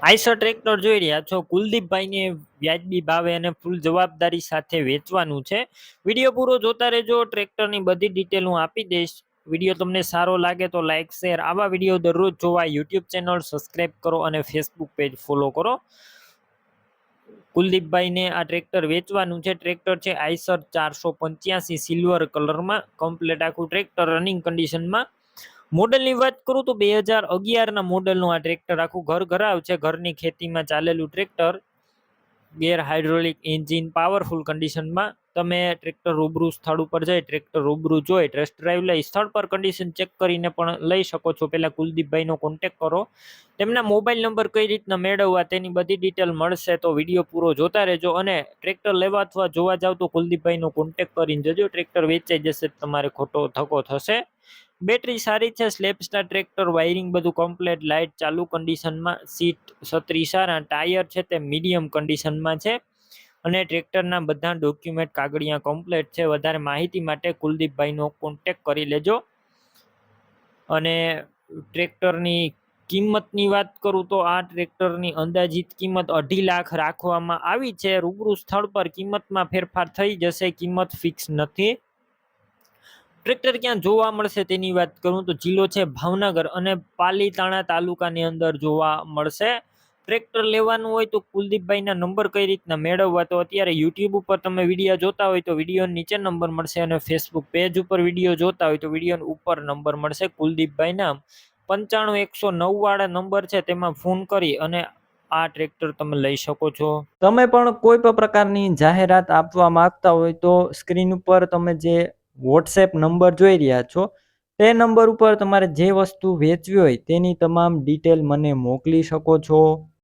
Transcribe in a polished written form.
Eicher tractor જોઈ રહ્યા છો. કુલદીપભાઈને વ્યાજબી ભાવે અને ફૂલ જવાબદારી સાથે વેચવાનું છે. વિડીયો પૂરો જોતા રહેજો. ટ્રેક્ટરની બધી ડિટેલ હું આપી દઈશ. વિડીયો તમને સારો લાગે તો લાઇક શેર. આવા વિડીયો દરરોજ જોવા યુટ્યુબ ચેનલ સબસ્ક્રાઈબ કરો અને ફેસબુક પેજ ફોલો કરો. કુલદીપભાઈને આ ટ્રેક્ટર વેચવાનું છે. ટ્રેક્ટર છે આઈસર 485 સિલ્વર કલરમાં. કમ્પ્લેટ આખું ટ્રેક્ટર રનિંગ કન્ડિશનમાં. મોડલની વાત કરું તો 2011ના મોડલનું આ ટ્રેક્ટર આખું ઘર ઘરાવ છે. ઘરની ખેતીમાં ચાલેલું tractor. Gear hydraulic engine powerful કન્ડિશનમાં. તમે ટ્રેક્ટર રૂબરૂ સ્થળ ઉપર જઈ ટ્રેક્ટર રૂબરૂ જોઈ ટેસ્ટ ડ્રાઈવ લઈ સ્થળ પર કન્ડિશન ચેક કરીને પણ લઈ શકો છો. પહેલા કુલદીપભાઈનો કોન્ટેક કરો. તેમના મોબાઈલ નંબર કઈ રીતના મેળવવા તેની બધી ડિટેલ મળશે, તો વિડીયો પૂરો જોતા રહેજો. અને ટ્રેક્ટર લેવા અથવા જોવા જાવ તો કુલદીપભાઈનો કોન્ટેક કરીને જજો. ટ્રેક્ટર વેચાઈ જશે તમારે ખોટો ધક્કો થશે. બેટરી સારી છે. સ્લેપ સ્ટાર ટ્રેક્ટર, વાયરિંગ બધું કમ્પ્લેટ, લાઇટ ચાલુ કન્ડિશનમાં, સીટ છત્રી સારા, ટાયર છે તે મીડિયમ કન્ડિશનમાં છે. અને ટ્રેક્ટરના બધા ડોક્યુમેન્ટ કાગળિયા કમ્પ્લેટ છે. વધારે માહિતી માટે કુલદીપભાઈનો કોન્ટેક કરી લેજો. અને ટ્રેક્ટરની કિંમતની વાત કરું તો આ ટ્રેક્ટરની અંદાજિત કિંમત 2.5 લાખ રાખવામાં આવી છે. રૂબરૂ સ્થળ પર કિંમતમાં ફેરફાર થઈ જશે. કિંમત ફિક્સ નથી. ટ્રેક્ટર ક્યાં જોવા મળશે તેની વાત કરું તો જિલ્લો છે ભાવનગર અને પાલીતાણા તાલુકાની અંદર જોવા મળશે. ટ્રેક્ટર લેવાનું હોય તો કુલદીપભાઈના નંબર કઈ રીતના મેળવવા, તો અત્યારે યુટ્યુબ ઉપર તમે વિડીયો જોતા હોય તો વિડીયો નીચે નંબર મળશે અને ફેસબુક પેજ ઉપર વિડીયો જોતા હોય તો વિડીયો ઉપર નંબર મળશે. કુલદીપભાઈના 95109 વાળા નંબર છે તેમાં ફોન કરી અને આ ટ્રેક્ટર તમે લઈ શકો છો. તમે પણ કોઈ પણ પ્રકારની જાહેરાત આપવા માંગતા હોય તો સ્ક્રીન ઉપર તમે જે વોટ્સએપ નંબર જોઈ રહ્યા છો તે નંબર ઉપર તમારે જે વસ્તુ વેચવી હોય તેની તમામ ડિટેલ મને મોકલી શકો છો.